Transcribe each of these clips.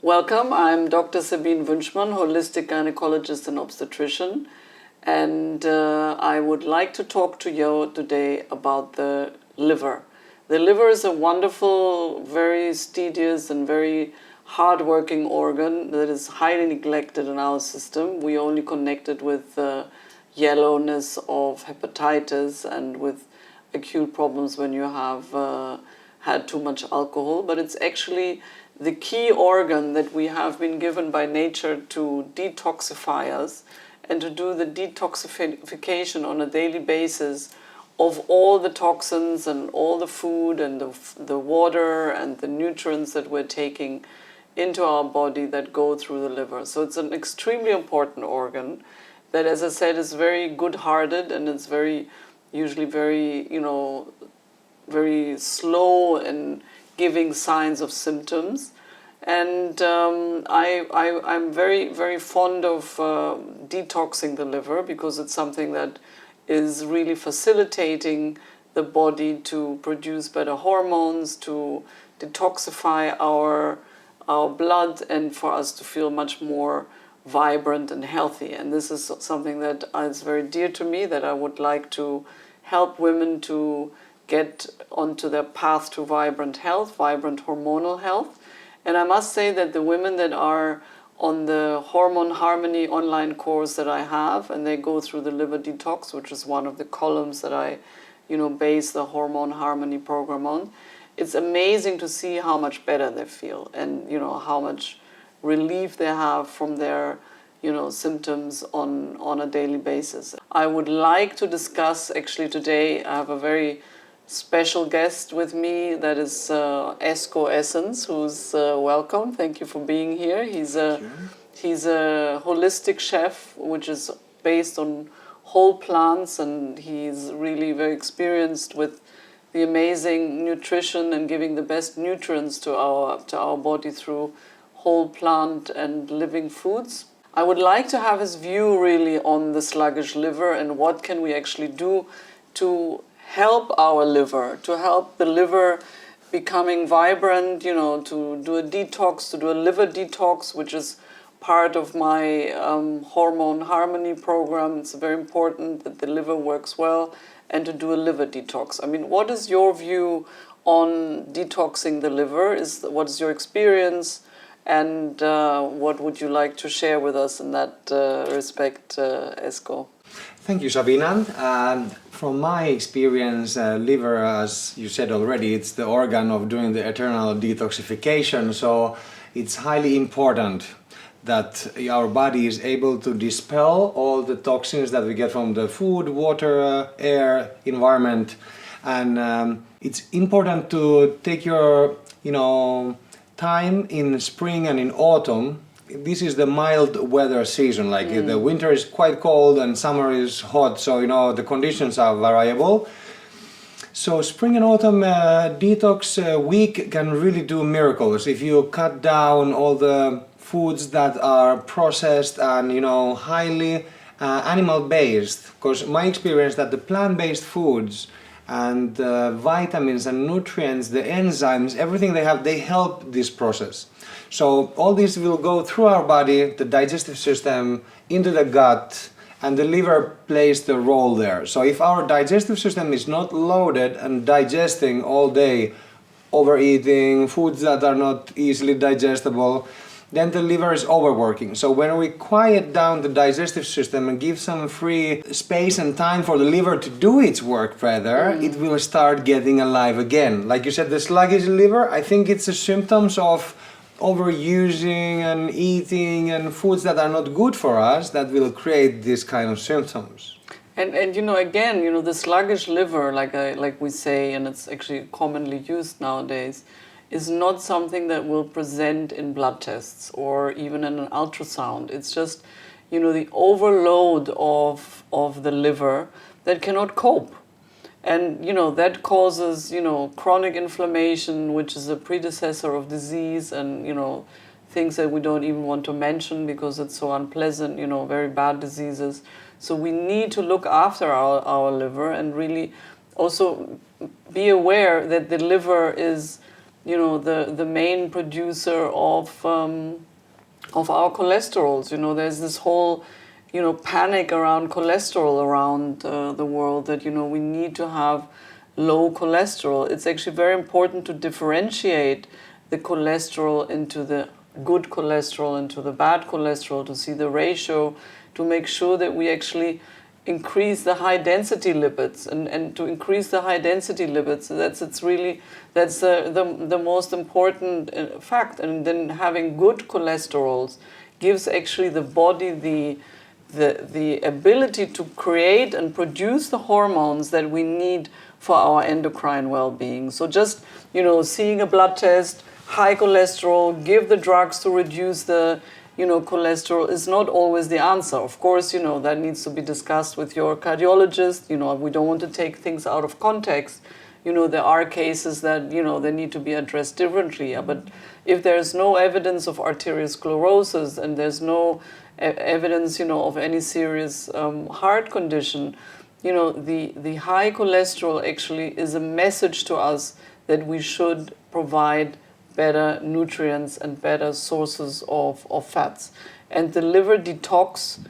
Welcome, I'm Dr. Sabine Wünschmann, holistic gynecologist and obstetrician, and I would like to talk to you today about the liver. The liver is a wonderful, very tedious and very hard-working organ that is highly neglected in our system. We only connect it with yellowness of hepatitis and with acute problems when you have had too much alcohol, but it's actually the key organ that we have been given by nature to detoxify us and to do the detoxification on a daily basis of all the toxins and all the food and the water and the nutrients that we're taking into our body that go through the liver. So it's an extremely important organ that, as I said, is very good-hearted, and it's usually very, very slow in giving signs of symptoms. And I'm very, very fond of detoxing the liver, because it's something that is really facilitating the body to produce better hormones, to detoxify our blood, and for us to feel much more vibrant and healthy. And this is something that is very dear to me, that I would like to help women to get onto their path to vibrant health, vibrant hormonal health. And I must say that the women that are on the Hormone Harmony online course that I have, and they go through the liver detox, which is one of the columns that I, base the Hormone Harmony program on, it's amazing to see how much better they feel, and, how much relief they have from their, symptoms on a daily basis. I would like to discuss, actually today, I have a very special guest with me, that is Esco Essence, who's welcome. Thank you for being here. He's a holistic chef, which is based on whole plants, and he's really very experienced with the amazing nutrition and giving the best nutrients to our body through whole plant and living foods. I would like to have his view really on the sluggish liver and what can we actually do to help our liver, to help the liver becoming vibrant, to do a detox, to do a liver detox, which is part of my Hormone Harmony program. It's very important that the liver works well, and to do a liver detox. I mean, what is your view on detoxing the liver? What is your experience? And what would you like to share with us in that respect, Esco? Thank you, Sabina. From my experience, liver, as you said already, it's the organ of doing the eternal detoxification. So it's highly important that our body is able to dispel all the toxins that we get from the food, water, air, environment. And it's important to take your, time in spring and in autumn. This is the mild weather season, like the winter is quite cold and summer is hot, so the conditions are variable. So spring and autumn detox week can really do miracles if you cut down all the foods that are processed and highly animal based, because my experience that the plant-based foods and vitamins and nutrients, the enzymes, everything they help this process. So all this will go through our body, the digestive system, into the gut, and the liver plays the role there. So if our digestive system is not loaded and digesting all day, overeating, foods that are not easily digestible, then the liver is overworking. So when we quiet down the digestive system and give some free space and time for the liver to do its work better, it will start getting alive again. Like you said, the sluggish liver, I think it's a symptoms of overusing and eating and foods that are not good for us that will create this kind of symptoms. And again, the sluggish liver, like we say, and it's actually commonly used nowadays, is not something that will present in blood tests or even in an ultrasound. It's just, the overload of the liver that cannot cope. And, that causes, chronic inflammation, which is a predecessor of disease, and, things that we don't even want to mention because it's so unpleasant, very bad diseases. So we need to look after our liver and really also be aware that the liver is the main producer of our cholesterols. There's this whole panic around cholesterol around the world, that we need to have low cholesterol. It's actually very important to differentiate the cholesterol into the good cholesterol into the bad cholesterol, to see the ratio, to make sure that we actually increase the high density lipids, and to increase the high density lipids, that's the most important fact. And then having good cholesterols gives actually the body the ability to create and produce the hormones that we need for our endocrine well-being. So just seeing a blood test, high cholesterol, give the drugs to reduce the cholesterol is not always the answer. Of course, that needs to be discussed with your cardiologist. We don't want to take things out of context. There are cases that, they need to be addressed differently. But if there's no evidence of arteriosclerosis and there's no evidence, of any serious heart condition, the high cholesterol actually is a message to us that we should provide better nutrients and better sources of fats. And the liver detox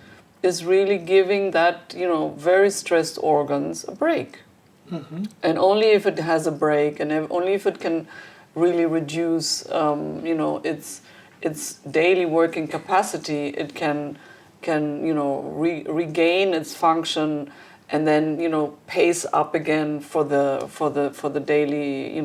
is really giving that, very stressed organs a break. Mm-hmm. And only if it has a break, and only if it can really reduce, its daily working capacity, it can regain its function, and then pace up again for the daily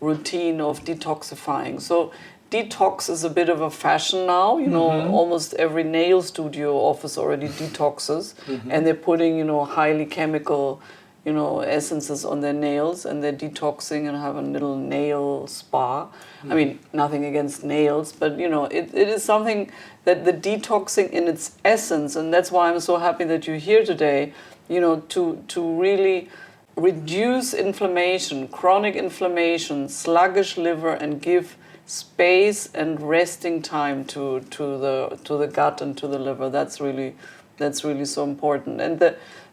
routine of detoxifying. So detox is a bit of a fashion now. Mm-hmm. Almost every nail studio office already detoxes, mm-hmm. and they're putting highly chemical essences on their nails, and they're detoxing and have a little nail spa. Mm-hmm. I mean, nothing against nails, but it is something that the detoxing in its essence, and that's why I'm so happy that you're here today, to really reduce inflammation, chronic inflammation, sluggish liver, and give space and resting time to the gut and to the liver. That's really so important. And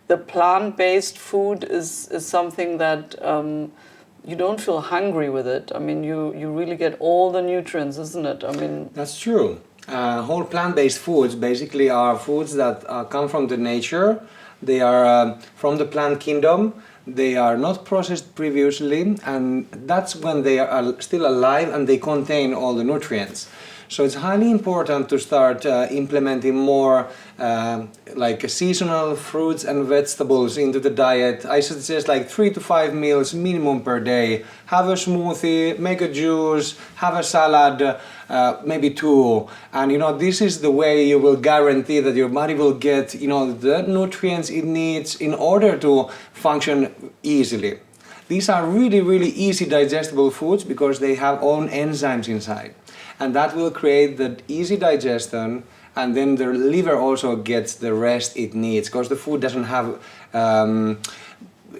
the plant-based food is something that you don't feel hungry with it. I mean, you really get all the nutrients, isn't it? I mean, that's true. Whole plant-based foods basically are foods that come from the nature. They are from the plant kingdom. They are not processed previously, and that's when they are still alive and they contain all the nutrients. So it's highly important to start implementing more like seasonal fruits and vegetables into the diet. I suggest like 3 to 5 meals minimum per day. Have a smoothie, make a juice, have a salad, maybe 2. And this is the way you will guarantee that your body will get the nutrients it needs in order to function easily. These are really, really easy digestible foods because they have own enzymes inside. And that will create the easy digestion, and then the liver also gets the rest it needs, because the food doesn't have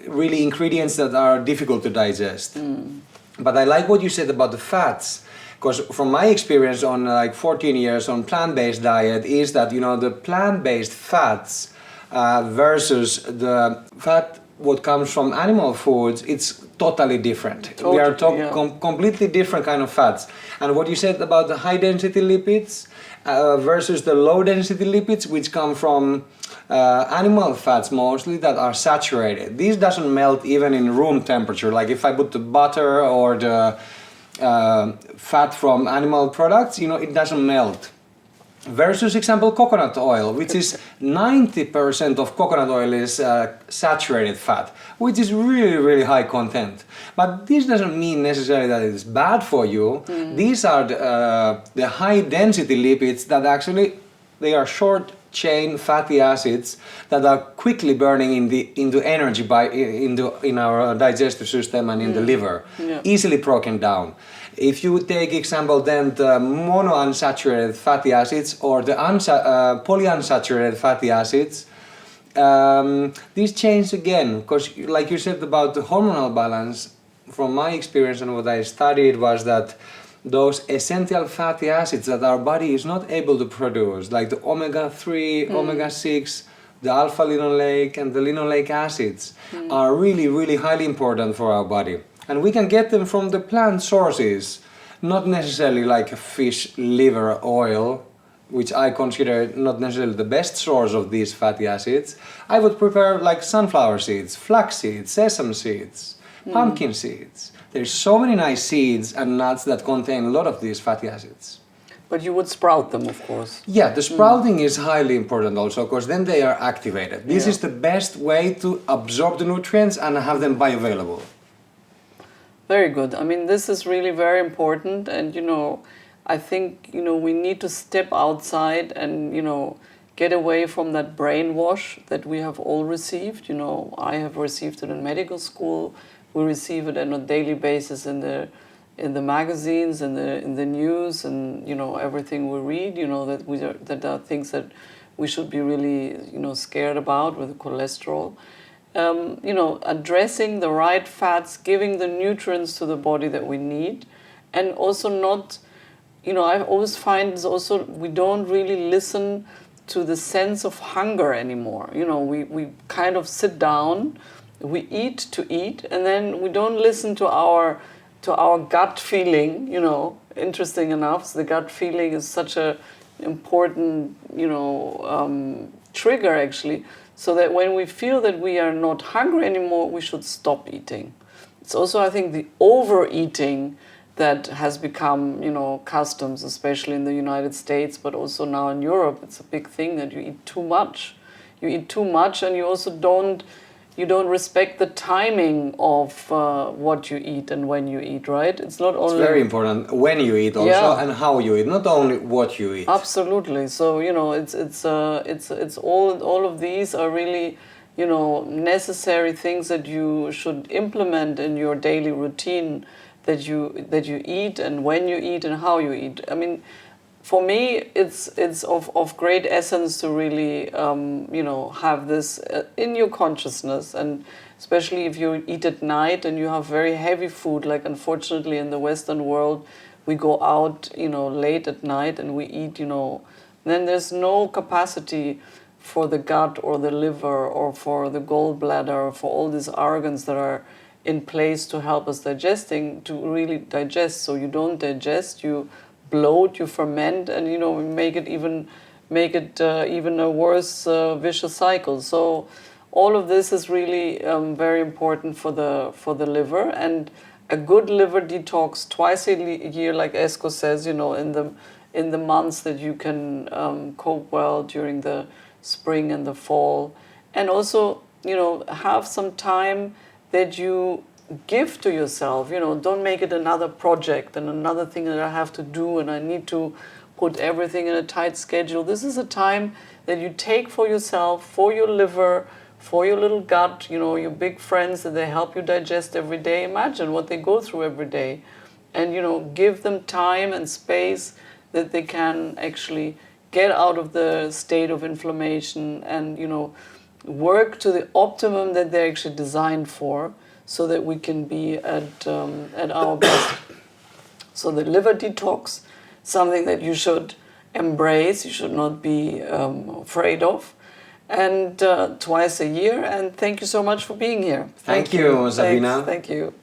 really ingredients that are difficult to digest. Mm. But I like what you said about the fats, because from my experience on like 14 years on plant-based diet is that the plant-based fats versus the fat what comes from animal foods, it's totally different. We are talking completely different kind of fats. And what you said about the high density lipids versus the low density lipids, which come from animal fats mostly that are saturated. These doesn't melt even in room temperature. Like if I put the butter or the fat from animal products, it doesn't melt. Versus example coconut oil, which is 90% of coconut oil is saturated fat, which is really, really high content. But this doesn't mean necessarily that it is bad for you. Mm. These are the high density lipids that actually they are short chain fatty acids that are quickly burning into energy in our digestive system and in the liver, easily broken down. If you take example then the monounsaturated fatty acids or the polyunsaturated fatty acids, these change again, because like you said about the hormonal balance, from my experience and what I studied was that those essential fatty acids that our body is not able to produce, like the omega-3, omega-6, the alpha-linoleic and the linoleic acids are really, really highly important for our body. And we can get them from the plant sources, not necessarily like fish liver oil, which I consider not necessarily the best source of these fatty acids. I would prepare like sunflower seeds, flax seeds, sesame seeds, pumpkin seeds. There's so many nice seeds and nuts that contain a lot of these fatty acids. But you would sprout them, of course. Yeah, the sprouting is highly important also, because then they are activated. This Yeah. is the best way to absorb the nutrients and have them bioavailable. Very good. I mean, this is really very important, and I think we need to step outside and get away from that brainwash that we have all received. I have received it in medical school. We receive it on a daily basis in the magazines, in the news, and everything we read. That are things that we should be really scared about with cholesterol. Addressing the right fats, giving the nutrients to the body that we need, and also not, I always find is also we don't really listen to the sense of hunger anymore. We kind of sit down, we eat to eat, and then we don't listen to our gut feeling. Interesting enough, the gut feeling is such a important trigger actually. So that when we feel that we are not hungry anymore, we should stop eating. It's also, I think, the overeating that has become, customs, especially in the United States, but also now in Europe. It's a big thing that you eat too much. You eat too much, and you also don't respect the timing of what you eat and when you eat, right? It's not only... It's very important when you eat also, and how you eat, not only what you eat. Absolutely. So it's all of these are really necessary things that you should implement in your daily routine, that you eat and when you eat and how you eat. I mean, for me, it's of great essence to really have this in your consciousness, and especially if you eat at night and you have very heavy food, like unfortunately in the Western world, we go out late at night and we eat then there's no capacity for the gut or the liver or for the gallbladder or for all these organs that are in place to help us digesting to really digest. So you don't digest, you bloat, you ferment, and make it even a worse vicious cycle. So all of this is really very important for the liver, and a good liver detox twice a year, like Esco says, in the months that you can cope well during the spring and the fall, and also have some time that you give to yourself. Don't make it another project and another thing that I have to do and I need to put everything in a tight schedule. This is a time that you take for yourself, for your liver, for your little gut, your big friends that they help you digest every day. Imagine what they go through every day, and give them time and space that they can actually get out of the state of inflammation and work to the optimum that they're actually designed for, so that we can be at our best. So the liver detox, something that you should embrace, you should not be afraid of, and twice a year. And thank you so much for being here. Thank you, Sabina. Thank you.